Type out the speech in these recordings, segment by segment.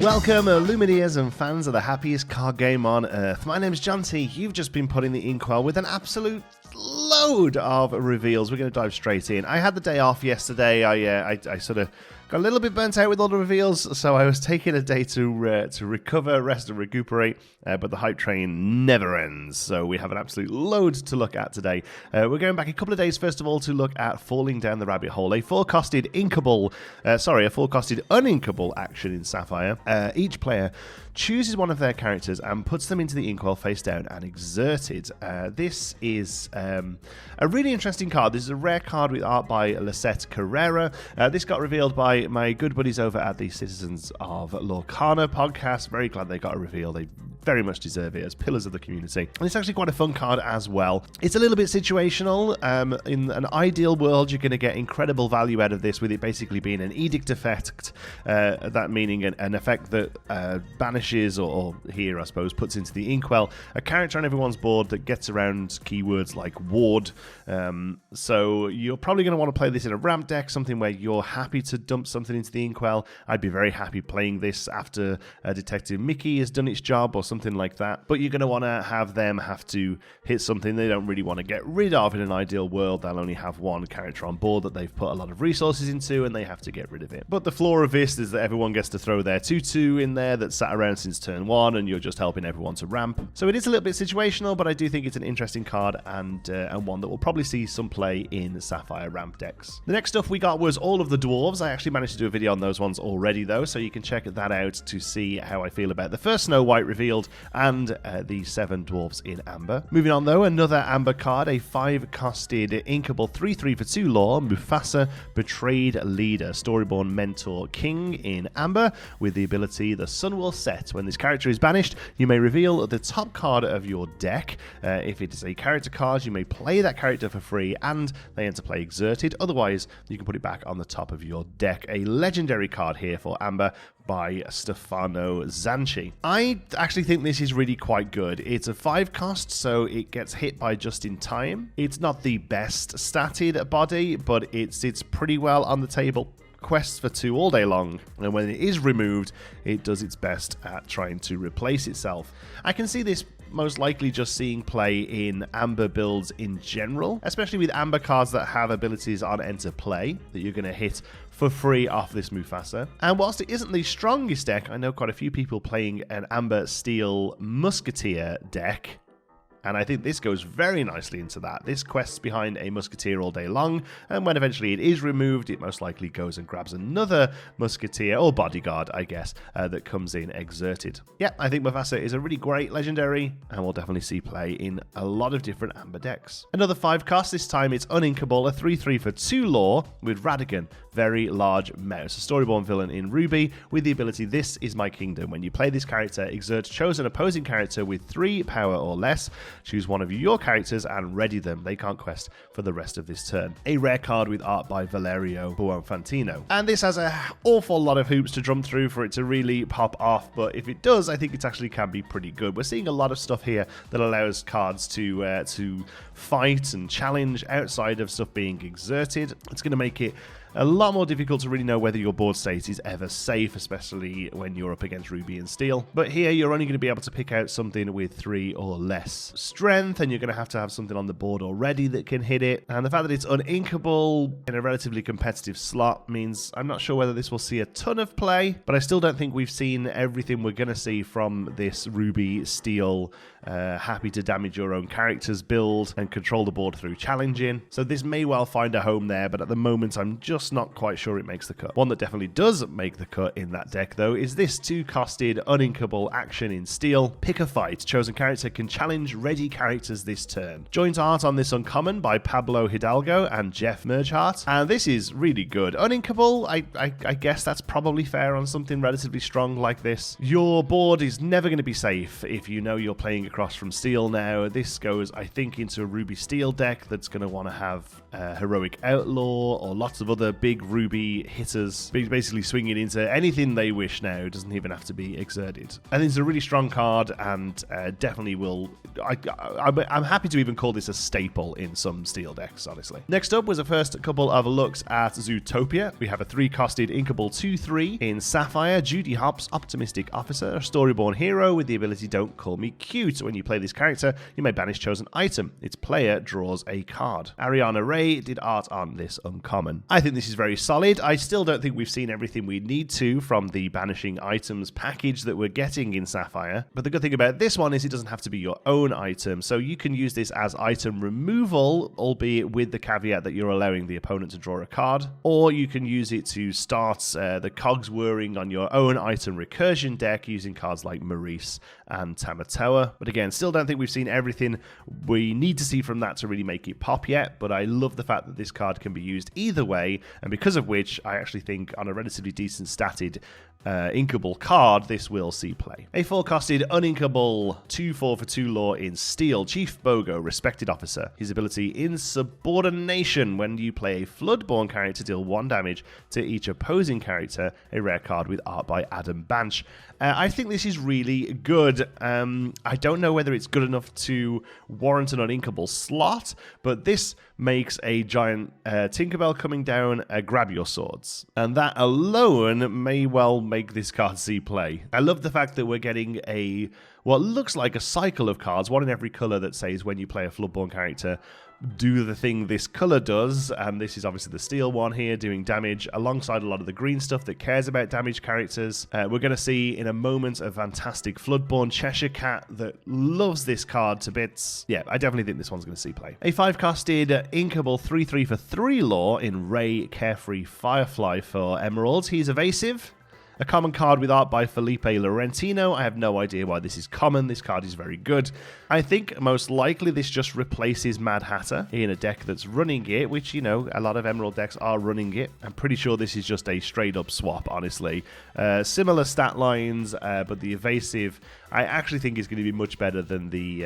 Welcome, Lumineers and fans of the happiest card game on Earth. My name's John T. You've just been put in the inkwell with an absolute load of reveals. We're going to dive straight in. I had the day off yesterday. I sort of got a little bit burnt out with all the reveals, so I was taking a day to recover, rest, and recuperate. But the hype train never ends, so we have an absolute load to look at today. We're going back a couple of days, first of all, to look at Falling Down the Rabbit Hole, a four-costed uninkable action in Sapphire. Each player chooses one of their characters and puts them into the inkwell face down and exerted. This is a really interesting card. This is a rare card with art by Lisette Carrera. This got revealed by my good buddies over at the Citizens of Lorcana podcast. Very glad they got a reveal. They very much deserve it as pillars of the community. And it's actually quite a fun card as well. It's a little bit situational. In an ideal world, you're going to get incredible value out of this, with it basically being an edict effect, that meaning an effect that banishes, or here I suppose puts into the inkwell, a character on everyone's board that gets around keywords like ward. So you're probably going to want to play this in a ramp deck, something where you're happy to dump something into the inkwell. I'd be very happy playing this after Detective Mickey has done its job or something like that, but you're going to want to have them have to hit something they don't really want to get rid of. In an ideal world, they'll only have one character on board that they've put a lot of resources into, and they have to get rid of it. But the flaw of this is that everyone gets to throw their 2/2 in there that sat around since turn 1, and you're just helping everyone to ramp. So it is a little bit situational, but I do think it's an interesting card, and one that will probably see some play in Sapphire ramp decks. The next stuff we got was all of the dwarves. I actually managed to do a video on those ones already, though, so you can check that out to see how I feel about the first Snow White revealed and the 7 dwarves in amber. Moving on, though, another amber card, a 5-costed inkable 3/3 for 2 lore, Mufasa, Betrayed Leader, Storyborn Mentor King in amber, with the ability The Sun Will Set. When this character is banished, you may reveal the top card of your deck. If it is a character card, you may play that character for free, and they enter play exerted. Otherwise, you can put it back on the top of your deck. A legendary card here for amber by Stefano Zanchi. I actually think this is really quite good. It's a 5-cost, so it gets hit by just in time. It's not the best statted body, but it sits pretty well on the table. Quests for 2 all day long, and when it is removed, it does its best at trying to replace itself. I can see this most likely just seeing play in amber builds in general, especially with amber cards that have abilities on enter play that you're going to hit for free off this Mufasa. And whilst it isn't the strongest deck, I know quite a few people playing an amber steel musketeer deck, and I think this goes very nicely into that. This quests behind a musketeer all day long, and when eventually it is removed, it most likely goes and grabs another musketeer, or bodyguard, I guess, that comes in exerted. Yeah, I think Mufasa is a really great legendary, and we'll definitely see play in a lot of different amber decks. Another 5-cost, this time it's uninkable, a 3/3 for 2 lore, with Radigan, Very Large Mouse, a Storyborn villain in Ruby, with the ability This Is My Kingdom. When you play this character, exert chosen opposing character with 3 power or less. Choose one of your characters and ready them. They can't quest for the rest of this turn. A rare card with art by Valerio Buonfantino. And this has an awful lot of hoops to jump through for it to really pop off, but if it does, I think it actually can be pretty good. We're seeing a lot of stuff here that allows cards to fight and challenge outside of stuff being exerted. It's going to make it a lot more difficult to really know whether your board state is ever safe, especially when you're up against Ruby and Steel. But here, you're only going to be able to pick out something with 3 or less strength, and you're going to have something on the board already that can hit it. And the fact that it's uninkable in a relatively competitive slot means I'm not sure whether this will see a ton of play, but I still don't think we've seen everything we're going to see from this Ruby Steel happy to damage your own characters build and control the board through challenging. So this may well find a home there, but at the moment I'm just not quite sure it makes the cut. One that definitely does make the cut in that deck, though, is this 2-costed uninkable action in Steel. Pick a fight. Chosen character can challenge ready characters this turn. Joint art on this uncommon by Pablo Hidalgo and Jeff Mergehart. And this is really good. Uninkable, I guess that's probably fair on something relatively strong like this. Your board is never going to be safe if you know you're playing across from Steel now. This goes, I think, into a Ruby Steel deck that's going to want to have Heroic Outlaw or lots of other other big ruby hitters, basically swinging into anything they wish now. It doesn't even have to be exerted. I think it's a really strong card, and definitely will... I'm happy to even call this a staple in some steel decks, honestly. Next up was the first couple of looks at Zootopia. We have a 3-costed Inkable 2/3 in Sapphire. Judy Hopps, Optimistic Officer, a storyborn hero with the ability Don't Call Me Cute. When you play this character, you may banish chosen item. Its player draws a card. Ariana Ray did art on this uncommon. I think this is very solid. I still don't think we've seen everything we need to from the banishing items package that we're getting in Sapphire. But the good thing about this one is it doesn't have to be your own item. So you can use this as item removal, albeit with the caveat that you're allowing the opponent to draw a card. Or you can use it to start the cogs whirring on your own item recursion deck using cards like Maurice and Tamatoa. But again, still don't think we've seen everything we need to see from that to really make it pop yet. But I love the fact that this card can be used either way, and because of which I actually think on a relatively decent statted inkable card, this will see play. A 4-costed uninkable 2/4 for 2 lore in steel, Chief Bogo, Respected Officer. His ability Insubordination. When you play a Floodborn character, deal 1 damage to each opposing character, a rare card with art by Adam Banch. I think this is really good. I don't know whether it's good enough to warrant an uninkable slot, but this makes a giant Tinkerbell coming down, grab your swords. And that alone may well make this card see play. I love the fact that we're getting what looks like a cycle of cards, one in every color, that says when you play a Floodborn character, do the thing this color does, and this is obviously the steel one here doing damage alongside a lot of the green stuff that cares about damage characters. We're going to see in a moment a fantastic Floodborn Cheshire Cat that loves this card to bits. Yeah, I definitely think this one's going to see play. A 5-costed Inkable 3/3 for 3 lore in Ray Carefree Firefly for Emeralds. He's evasive. A common card with art by Felipe Laurentino. I have no idea why this is common. This card is very good. I think most likely this just replaces Mad Hatter in a deck that's running it, which, you know, a lot of Emerald decks are running it. I'm pretty sure this is just a straight up swap, honestly. Similar stat lines, but the evasive, I actually think is going to be much better than the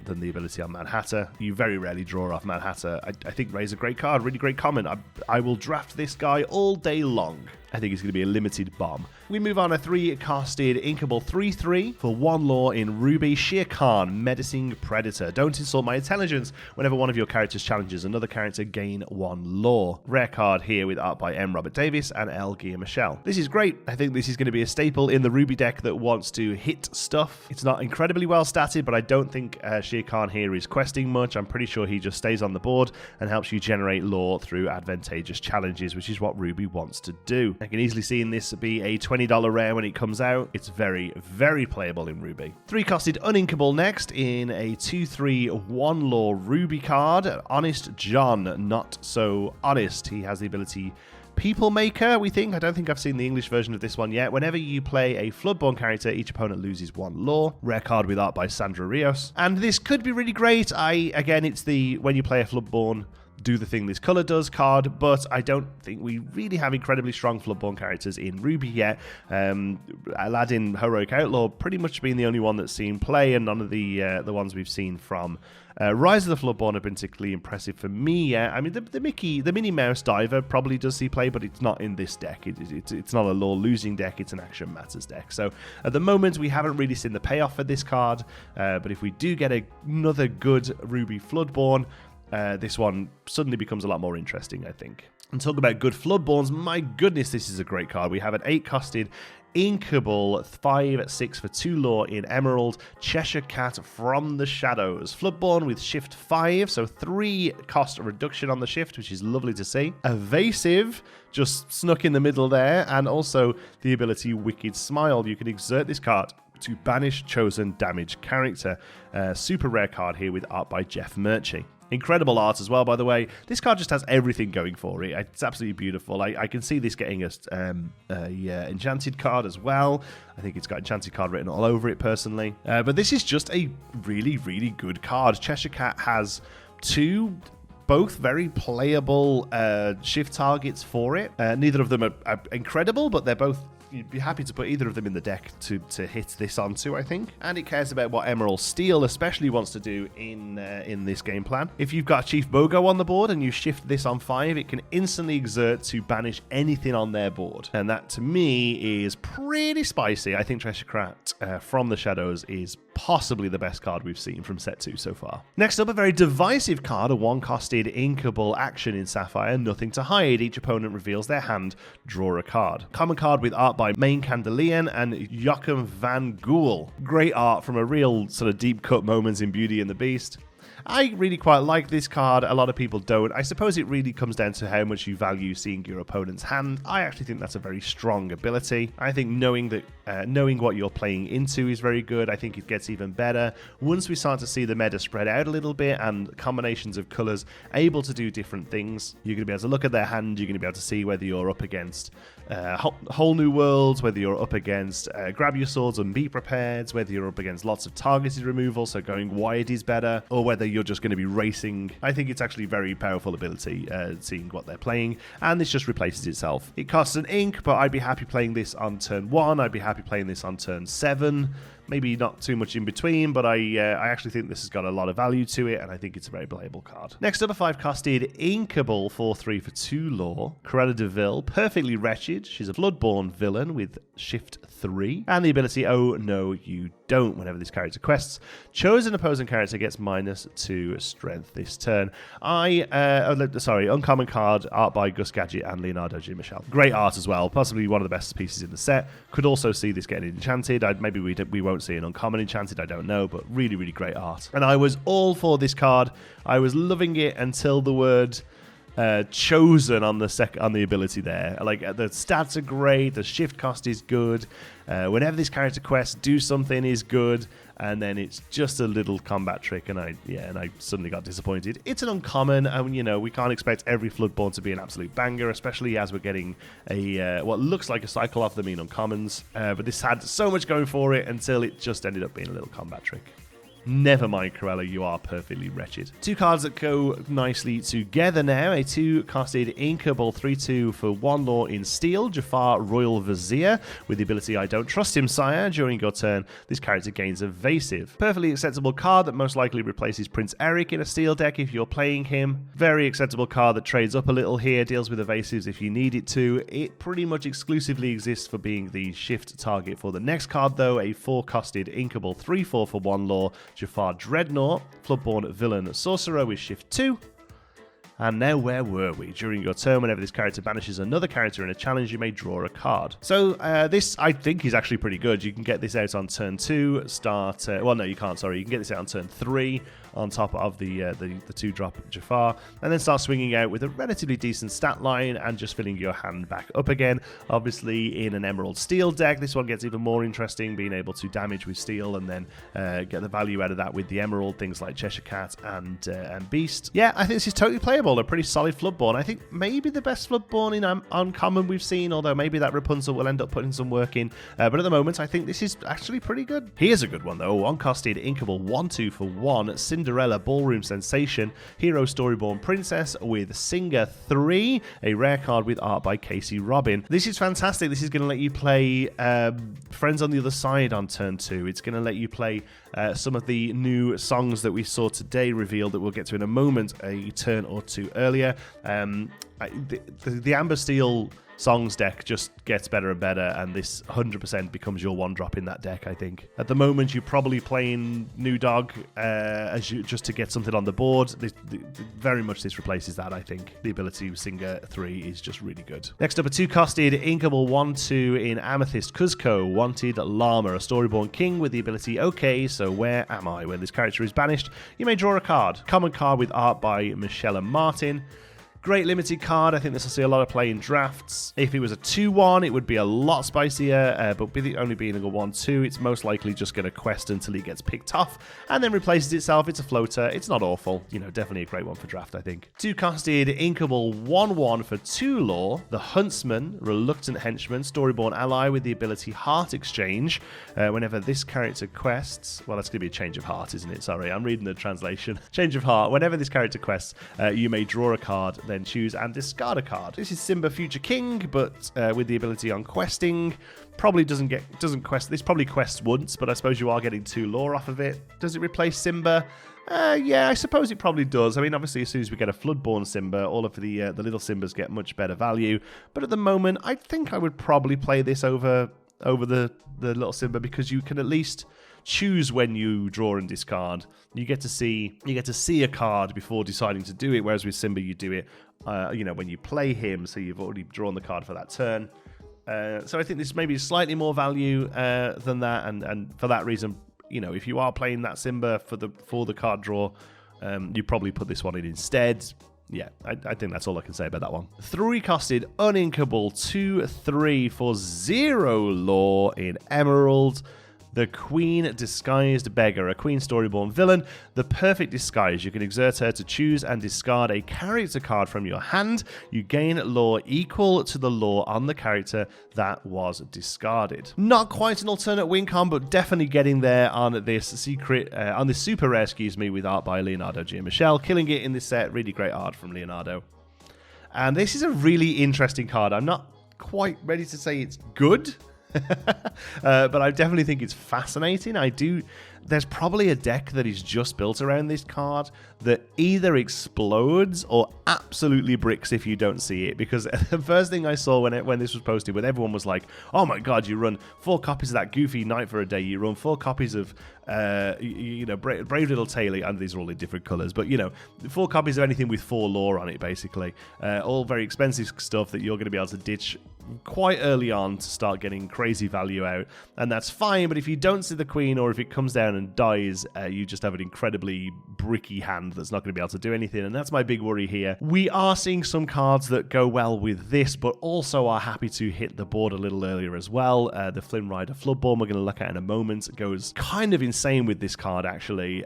ability on Mad Hatter. You very rarely draw off Mad Hatter. I think Ray's a great card, really great comment. I will draft this guy all day long. I think it's going to be a limited bomb. We move on a 3-costed Inkable 3/3 for 1 lore in Ruby, Shere Khan, Menacing Predator. Don't insult my intelligence. Whenever one of your characters challenges another character, gain 1 lore. Rare card here with art by M. Robert Davis and L. Gia Michelle. This is great. I think this is going to be a staple in the Ruby deck that wants to hit stuff. It's not incredibly well statted, but I don't think Shere Khan here is questing much. I'm pretty sure he just stays on the board and helps you generate lore through advantageous challenges, which is what Ruby wants to do. I can easily see in this be a $20 rare when it comes out. It's very, very playable in Ruby. 3-costed uninkable next in a 2/3 1 lore Ruby card. Honest John, not so honest. He has the ability People Maker, we think. I don't think I've seen the English version of this one yet. Whenever you play a Floodborn character, each opponent loses 1 lore. Rare card with art by Sandra Rios. And this could be really great. Again, it's the when you play a Floodborn, do the thing this color does card, but I don't think we really have incredibly strong Floodborn characters in Ruby yet. Aladdin Heroic Outlaw pretty much been the only one that's seen play, and none of the ones we've seen from Rise of the Floodborn have been particularly impressive for me yet. I mean, the Minnie Mouse Diver probably does see play, but it's not in this deck. It's not a lore losing deck, it's an Action Matters deck. So at the moment, we haven't really seen the payoff for this card, but if we do get another good Ruby Floodborn, this one suddenly becomes a lot more interesting, I think. And talk about good Floodborns, my goodness, this is a great card. We have an 8-costed Inkable 5/6 for 2 lore in Emerald, Cheshire Cat from the Shadows. Floodborn with shift 5, so 3 cost reduction on the shift, which is lovely to see. Evasive, just snuck in the middle there, and also the ability Wicked Smile. You can exert this card to banish chosen damage character. Super rare card here with art by Jeff Murchie. Incredible art as well, by the way. This card just has everything going for it. It's absolutely beautiful. I can see this getting a enchanted card as well. I think it's got enchanted card written all over it, personally. But this is just a really, really good card. Cheshire Cat has 2 both very playable shift targets for it. Neither of them are incredible, but they're both you'd be happy to put either of them in the deck to hit this onto, I think. And it cares about what Emerald Steel especially wants to do in this game plan. If you've got Chief Bogo on the board and you shift this on 5, it can instantly exert to banish anything on their board. And that, to me, is pretty spicy. I think Treasurecrat from the Shadows is possibly the best card we've seen from set 2 so far. Next up, a very divisive card, a 1-costed inkable action in Sapphire, Nothing to Hide. Each opponent reveals their hand, draw a card. Common card with art by Main Candelian and Joachim van Gool. Great art from a real sort of deep cut moments in Beauty and the Beast. I really quite like this card. A lot of people don't. I suppose it really comes down to how much you value seeing your opponent's hand. I actually think that's a very strong ability. I think knowing what you're playing into is very good. I think it gets even better once we start to see the meta spread out a little bit and combinations of colors able to do different things. You're going to be able to look at their hand. You're going to be able to see whether you're up against whole new worlds, whether you're up against grab your swords and be prepared, whether you're up against lots of targeted removal, so going wide is better, or whether you're just going to be racing. I think it's actually a very powerful ability, seeing what they're playing, and this just replaces itself. It costs an ink, but I'd be happy playing this on turn 1. I'd be happy playing this on turn 7. Maybe not too much in between, but I actually think this has got a lot of value to it, and I think it's a very playable card. Next up, a 5-costed inkable 4/3 for 2 lore. Cruella de Vil, Perfectly Wretched. She's a Bloodborne villain with Shift 3, and the ability Oh No You Don't. Whenever this character quests, chosen opposing character gets -2 strength this turn. Uncommon card, art by Gus Gadget and Leonardo G. Michel. Great art as well, possibly one of the best pieces in the set. Could also see this getting enchanted. Maybe we won't see an uncommon enchanted, I don't know, but really, really great art. And I was all for this card. I was loving it until the word chosen on the ability there. Like, the stats are great, the shift cost is good, whenever this character quests, do something is good, and then it's just a little combat trick, and I suddenly got disappointed. It's an uncommon, and we can't expect every Floodborn to be an absolute banger, especially as we're getting a what looks like a cycle of them in uncommons, but this had so much going for it until it just ended up being a little combat trick. Never mind, Cruella, you are perfectly wretched. 2 cards that go nicely together now. A 2-costed inkable 3/2 for 1 lore in steel, Jafar Royal Vizier, with the ability I Don't Trust Him, Sire. During your turn, this character gains evasive. Perfectly acceptable card that most likely replaces Prince Eric in a steel deck if you're playing him. Very acceptable card that trades up a little here, deals with evasives if you need it to. It pretty much exclusively exists for being the shift target for the next card, though. A 4-costed inkable 3/4 for 1 lore, Jafar Dreadnought, Floodborn Villain Sorcerer with Shift 2. And now, where were we? During your turn, whenever this character banishes another character in a challenge, you may draw a card. So this, I think, is actually pretty good. You can get this out on turn 2, well, no, you can't, sorry. You can get this out on turn 3, on top of the 2-drop Jafar, and then start swinging out with a relatively decent stat line and just filling your hand back up again. Obviously, in an Emerald Steel deck, this one gets even more interesting, being able to damage with Steel and then get the value out of that with the Emerald, things like Cheshire Cat and Beast. Yeah, I think this is totally playable. A pretty solid Floodborn. I think maybe the best Floodborn in Uncommon we've seen, although maybe that Rapunzel will end up putting some work in. But at the moment, I think this is actually pretty good. Here's a good one, though. 1-costed inkable 1/2 for 1, Cinderella Ballroom Sensation, Hero Storyborn Princess with Singer 3, a rare card with art by Casey Robin. This is fantastic. This is going to let you play Friends on the Other Side on turn 2. It's going to let you play some of the new songs that we saw today revealed that we'll get to in a moment, a turn or 2 earlier. The Amber Steel songs deck just gets better and better, and this 100% becomes your 1-drop in that deck, I think. At the moment, you're probably playing New Dog just to get something on the board. Very much this replaces that, I think. The ability of Singer 3 is just really good. Next up, a 2-costed inkable 1/2 in Amethyst Cuzco, Wanted Llama, a Storyborn King with the ability Okay, so where am I? When this character is banished, you may draw a card. Common card with art by Michelle and Martin. Great limited card. I think this will see a lot of play in drafts. If it was a 2/1, it would be a lot spicier, but with it only being a 1/2, it's most likely just going to quest until it gets picked off and then replaces itself. It's a floater. It's not awful. Definitely a great one for draft, I think. 2-costed inkable 1/1 for 2 lore, the Huntsman, Reluctant Henchman, Storyborn Ally with the ability Heart Exchange. Whenever this character quests, well, that's going to be a change of heart, isn't it? Sorry, I'm reading the translation. Change of heart. Whenever this character quests, you may draw a card. then choose and discard a card. This is Simba Future King, but with the ability on questing. Probably doesn't quest. This probably quests once, but I suppose you are getting 2 lore off of it. Does it replace Simba? Yeah, I suppose it probably does. I mean, obviously, as soon as we get a Floodborn Simba, all of the little Simbas get much better value. But at the moment, I think I would probably play this over the little Simba, because you can at least choose when you draw and discard. You get to see a card before deciding to do it, whereas with Simba you do it when you play him, so you've already drawn the card for that turn. So I think this may be slightly more value than that, and for that reason, if you are playing that Simba for the card draw, you probably put this one in instead. Yeah, I think that's all I can say about that one. 3-costed Uninkable 2/3 for 0 lore in Emerald. The Queen Disguised Beggar, a Queen Storyborn villain. The perfect disguise. You can exert her to choose and discard a character card from your hand. You gain lore equal to the lore on the character that was discarded. Not quite an alternate win con, but definitely getting there on this super rare, with art by Leonardo Gianmichele. Killing it in this set. Really great art from Leonardo. And this is a really interesting card. I'm not quite ready to say it's good. But I definitely think it's fascinating. There's probably a deck that is just built around this card that either explodes or absolutely bricks if you don't see it. Because the first thing I saw when this was posted, when everyone was like, "Oh my god, you run 4 copies of that goofy Knight for a Day. You run 4 copies of Brave Little Tailor," and these are all in different colours, but 4 copies of anything with 4 lore on it, basically. All very expensive stuff that you're going to be able to ditch quite early on to start getting crazy value out, and that's fine. But if you don't see the Queen, or if it comes down and dies, you just have an incredibly bricky hand that's not going to be able to do anything, and that's my big worry here. We are seeing some cards that go well with this, but also are happy to hit the board a little earlier as well. The Flynn Rider Floodborn we're going to look at in a moment goes kind of insane with this card, actually,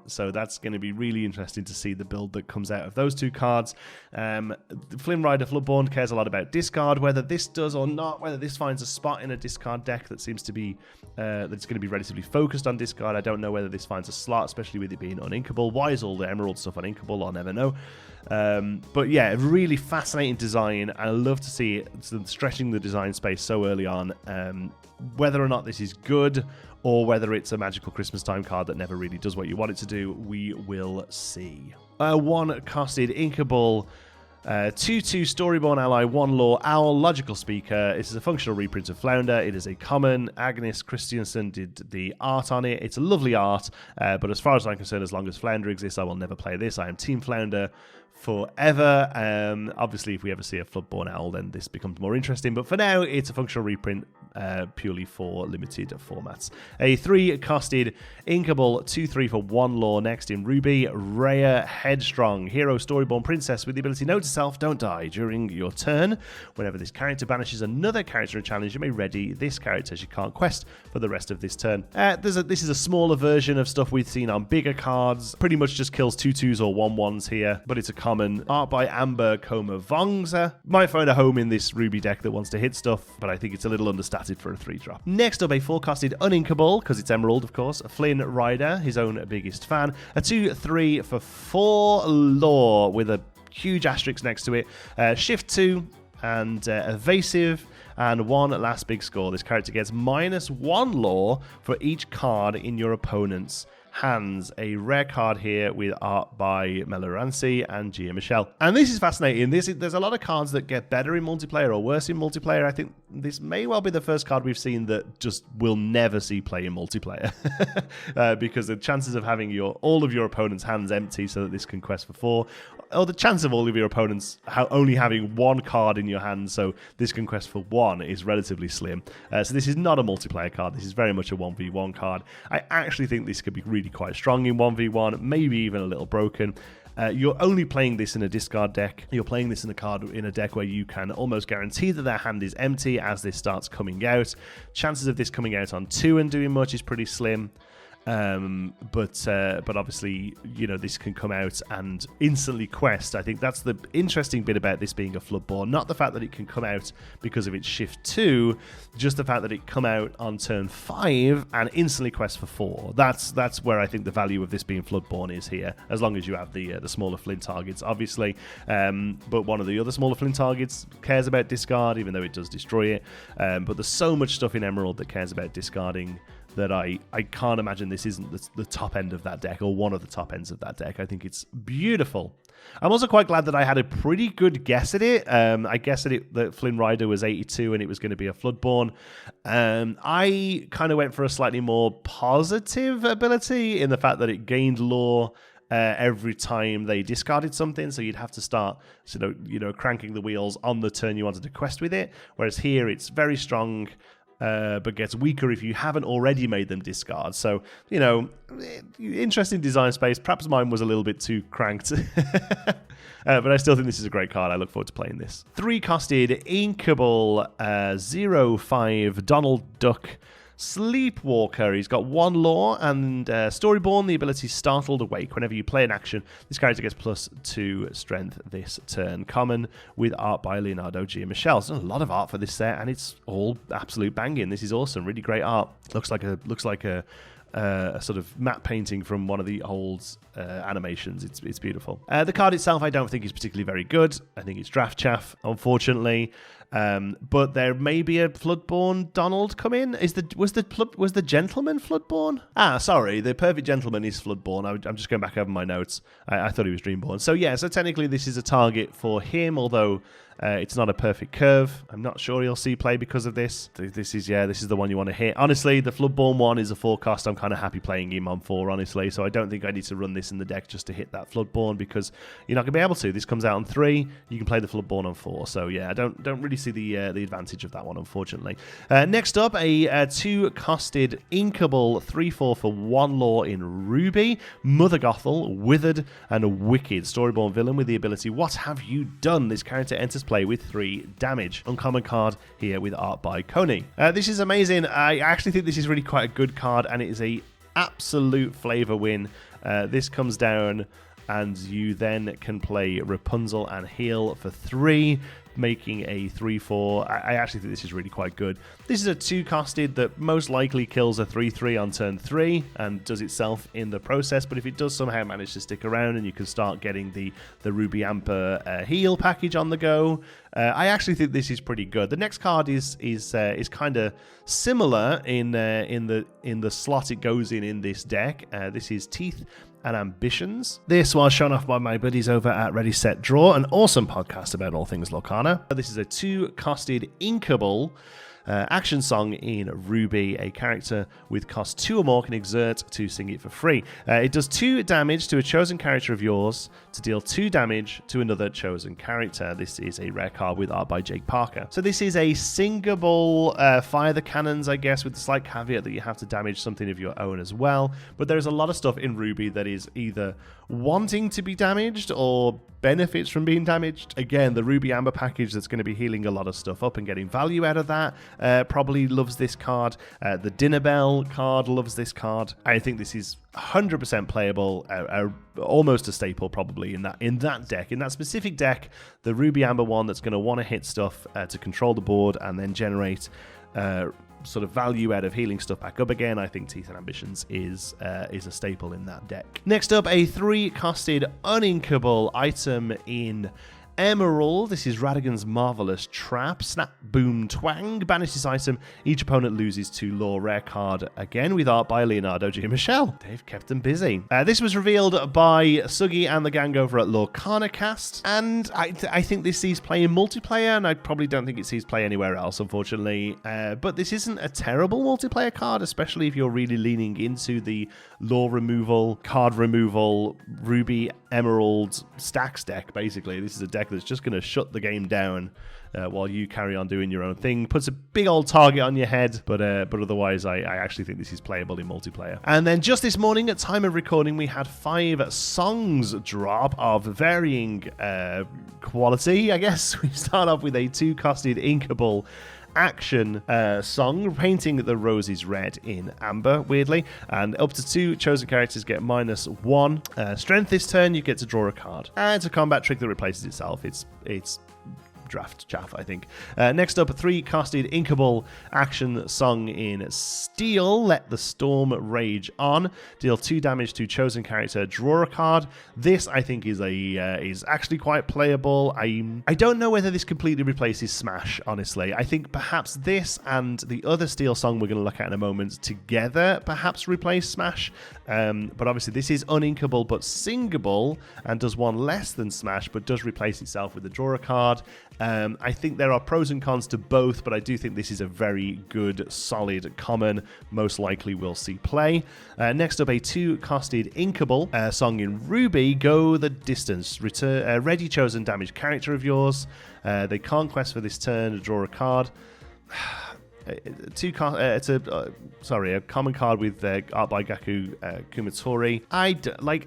so that's going to be really interesting to see the build that comes out of those 2 cards. The Flynn Rider Floodborn cares a lot about discard, whether this does or not, whether this finds a spot in a discard deck that seems to be that's going to be relatively focused on discard. I don't know whether this finds a slot, especially with it being uninkable. Why is all the Emerald stuff uninkable? I'll never know. But yeah, really fascinating design. I love to see it stretching the design space so early on. Whether or not this is good, or whether it's a magical Christmas time card that never really does what you want it to do, we will see. 1-costed Inkable 2/2 Storyborn ally, 1 lore owl, logical speaker. This is a functional reprint of Flounder. It is a common. Agnes Christiansen did the art on it. It's a lovely art, but as far as I'm concerned, as long as Flounder exists, I will never play this. I am Team Flounder forever. Obviously, if we ever see a Floodborn owl, then this becomes more interesting, but for now it's a functional reprint purely for limited formats. A 3-costed Inkable 2/3 for 1 lore next in Ruby. Rhea Headstrong, hero Storyborn princess with the ability note to self, don't die during your turn. Whenever this character banishes another character in challenge, you may ready this character as you can't quest for the rest of this turn. This is a smaller version of stuff we've seen on bigger cards. Pretty much just kills 2/2s or 1/1s here, but it's a common. Art by Amber Koma Vongza. Might find a home in this Ruby deck that wants to hit stuff, but I think it's a little understated for a 3-drop. Next up, a 4-costed Uninkable, because it's Emerald, of course. Flynn Rider, his own biggest fan. A 2/3 for 4 lore with a huge asterisk next to it. Shift 2 and evasive, and 1 last big score. This character gets -1 lore for each card in your opponent's hands. A rare card here with art by Melorancy and Gianmichele. And this is fascinating. There's a lot of cards that get better in multiplayer or worse in multiplayer. I think this may well be the first card we've seen that just will never see play in multiplayer. Because the chances of having all of your opponent's hands empty so that this can quest for 4, or the chance of all of your opponents only having 1 card in your hand so this can quest for 1 is relatively slim. So this is not a multiplayer card. This is very much a 1v1 card. I actually think this could be really quite strong in 1v1, maybe even a little broken. You're only playing this in a discard deck. You're playing this in a deck where you can almost guarantee that their hand is empty as this starts coming out. Chances of this coming out on 2 and doing much is pretty slim. But obviously, this can come out and instantly quest. I think that's the interesting bit about this being a Floodborn. Not the fact that it can come out because of its shift 2, just the fact that it come out on turn 5 and instantly quest for 4. That's where I think the value of this being Floodborn is here, as long as you have the smaller flint targets, obviously. But one of the other smaller flint targets cares about discard, even though it does destroy it. But there's so much stuff in Emerald that cares about discarding that I can't imagine this isn't the top end of that deck, or one of the top ends of that deck. I think it's beautiful. I'm also quite glad that I had a pretty good guess at it. I guessed that Flynn Rider was 82 and it was going to be a Floodborn. I kind of went for a slightly more positive ability in the fact that it gained lore every time they discarded something, so you'd have to start cranking the wheels on the turn you wanted to quest with it, whereas here it's very strong, but gets weaker if you haven't already made them discard. So, interesting design space. Perhaps mine was a little bit too cranked. But I still think this is a great card. I look forward to playing this. 3-costed Inkable 0/5 Donald Duck Sleepwalker. He's got 1 lore and Storyborn, the ability Startled Awake. Whenever you play an action, this character gets +2 strength this turn. Common, with art by Leonardo G. Michel. There's a lot of art for this set, and it's all absolute banging. This is awesome. Really great art. Looks like a sort of matte painting from one of the old animations. It's beautiful. The card itself I don't think is particularly very good. I think it's draft chaff, unfortunately. But there may be a Floodborn Donald come in. Was the Gentleman Floodborn? Sorry, the Perfect Gentleman is Floodborn. I'm just going back over my notes. I thought he was Dreamborn. So technically this is a target for him, although it's not a perfect curve. I'm not sure he'll see play because of this. This is the one you want to hit. Honestly, the Floodborn one is a 4-cost. I'm kind of happy playing him on 4, honestly. So I don't think I need to run this in the deck just to hit that Floodborn, because you're not going to be able to. This comes out on 3. You can play the Floodborn on 4. So I don't really see the advantage of that one, unfortunately. Next up, a 2-costed Inkable 3/4 for 1 lore in Ruby. Mother Gothel, Withered, and a Wicked. Storyborn villain with the ability What Have You Done? This character enters play with 3 damage. Uncommon card here with art by Coney. This is amazing. I actually think this is really quite a good card, and it is a absolute flavor win. This comes down, and you then can play Rapunzel and heal for 3, making a 3/4. I actually think this is really quite good. This is a 2-costed that most likely kills a 3/3 on turn 3 and does itself in the process, but if it does somehow manage to stick around and you can start getting the Ruby Amber heal package on the go, I actually think this is pretty good. The next card is kind of similar in the slot it goes in this deck. This is Teeth and Ambitions. This was shown off by my buddies over at Ready Set Draw, an awesome podcast about all things Lorcana. This is a 2-costed Inkable action song in Ruby. A character with cost 2 or more can exert to sing it for free. It does 2 damage to a chosen character of yours to deal 2 damage to another chosen character. This is a rare card with art by Jake Parker. So this is a singable fire the cannons, I guess, with the slight caveat that you have to damage something of your own as well. But there's a lot of stuff in Ruby that is either wanting to be damaged or benefits from being damaged. Again, the Ruby Amber package that's going to be healing a lot of stuff up and getting value out of that probably loves this card. The Dinner Bell card loves this card. I think this is 100% playable, almost a staple probably in that deck. In that specific deck, the Ruby Amber one that's going to want to hit stuff to control the board and then generate sort of value out of healing stuff back up again. I think Teeth and Ambitions is a staple in that deck. Next up, a 3-costed uninkable item in Emerald. This is Radigan's Marvelous Trap. Snap, Boom, Twang. Banish this item. Each opponent loses 2 lore. Rare card again with art by Leonardo G. Michel. They've kept them busy. This was revealed by Suggy and the gang over at Lorcana Cast, and I think this sees play in multiplayer, and I probably don't think it sees play anywhere else, unfortunately. But this isn't a terrible multiplayer card, especially if you're really leaning into the lore removal, card removal, Ruby Emerald stacks deck, basically. This is a deck that's just going to shut the game down while you carry on doing your own thing. Puts a big old target on your head, but otherwise I actually think this is playable in multiplayer. And then just this morning at time of recording, we had 5 songs drop of varying quality, I guess. We start off with a 2-costed inkable action song, painting the roses red in amber, weirdly, and up to 2 chosen characters get -1 strength this turn. You get to draw a card, and it's a combat trick that replaces itself. It's draft chaff, I think. Next up, 3-costed inkable action song in steel, Let the Storm Rage On. Deal 2 damage to chosen character, draw a card. This, I think, is actually quite playable. I don't know whether this completely replaces Smash, honestly. I think perhaps this and the other steel song we're going to look at in a moment together perhaps replace Smash. But obviously this is uninkable but singable and does 1 less than Smash, but does replace itself with a draw a card. I think there are pros and cons to both, but I do think this is a very good, solid, common, most likely we'll see play. Next up, a 2-costed inkable song in Ruby, Go the Distance. Ready chosen damaged character of yours. They can't quest for this turn to draw a card. It's a common card with art by Gaku Kumatori.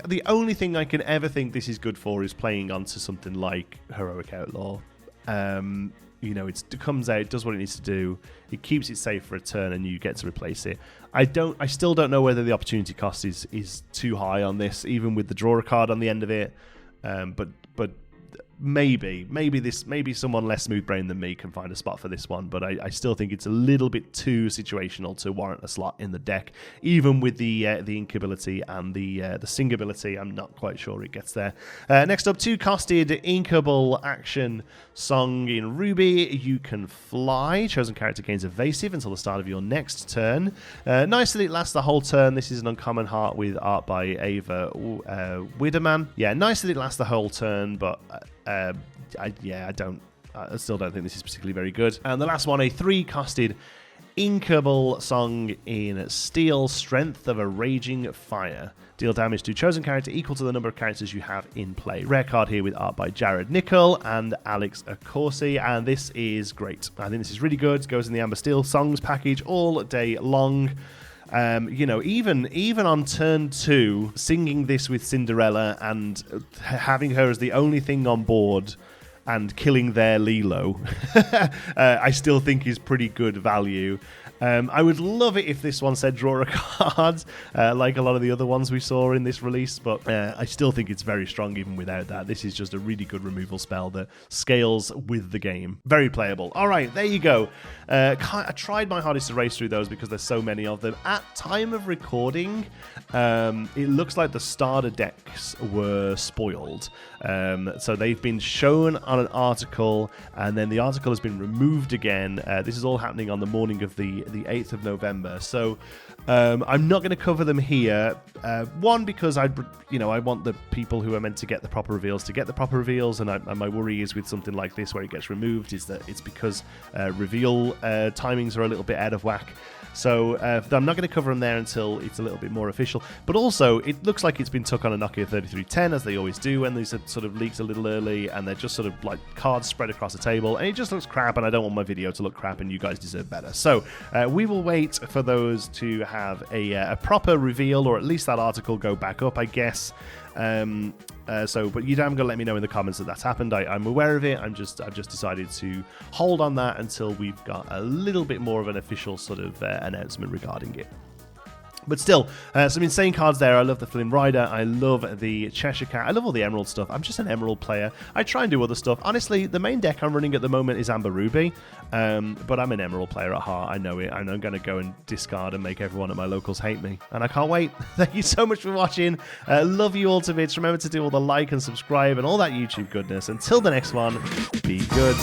The only thing I can ever think this is good for is playing onto something like Heroic Outlaw. It comes out, does what it needs to do, it keeps it safe for a turn, and you get to replace it. I still don't know whether the opportunity cost is too high on this, even with the draw a card on the end of it. But maybe someone less smooth brain than me can find a spot for this one, but I still think it's a little bit too situational to warrant a slot in the deck. Even with the inkability and the singability, I'm not quite sure it gets there. Next up, 2-costed inkable action song in Ruby, You Can Fly. Chosen character gains evasive until the start of your next turn. Nice that it lasts the whole turn. This is an uncommon heart with art by Ava Widerman. Yeah, nice that it lasts the whole turn, but I still don't think this is particularly very good. And the last one, a 3-costed inkable song in steel, Strength of a Raging Fire. Deal damage to chosen character equal to the number of characters you have in play. Rare card here with art by Jared Nickel and Alex Accorsi, and this is great. I think this is really good. It goes in the Amber Steel songs package all day long. Even on turn 2, singing this with Cinderella and having her as the only thing on board and killing their Lilo, I still think is pretty good value. I would love it if this one said draw a card, like a lot of the other ones we saw in this release, but I still think it's very strong even without that. This is just a really good removal spell that scales with the game. Very playable. All right, there you go. I tried my hardest to race through those because there's so many of them. At time of recording, it looks like the starter decks were spoiled. So they've been shown on an article, and then the article has been removed again. This is all happening on the morning of the 8th of November. So I'm not going to cover them here. One, because I want the people who are meant to get the proper reveals to get the proper reveals, and my worry is with something like this where it gets removed is that it's because reveal timings are a little bit out of whack. So I'm not going to cover them there until it's a little bit more official. But also, it looks like it's been took on a Nokia 3310, as they always do when these are sort of leaked a little early, and they're just sort of like cards spread across a table, and it just looks crap, and I don't want my video to look crap, and you guys deserve better. So we will wait for those to have a proper reveal, or at least that article go back up, I guess. But you haven't got to let me know in the comments that that's happened. I'm aware of it. I've just decided to hold on that until we've got a little bit more of an official sort of announcement regarding it. But still, some insane cards there. I love the Flynn Rider. I love the Cheshire Cat. I love all the Emerald stuff. I'm just an Emerald player. I try and do other stuff. Honestly, the main deck I'm running at the moment is Amber Ruby, but I'm an Emerald player at heart. I know it, and I'm going to go and discard and make everyone at my locals hate me. And I can't wait. Thank you so much for watching. Love you all to bits. Remember to do all the like and subscribe and all that YouTube goodness. Until the next one, be good.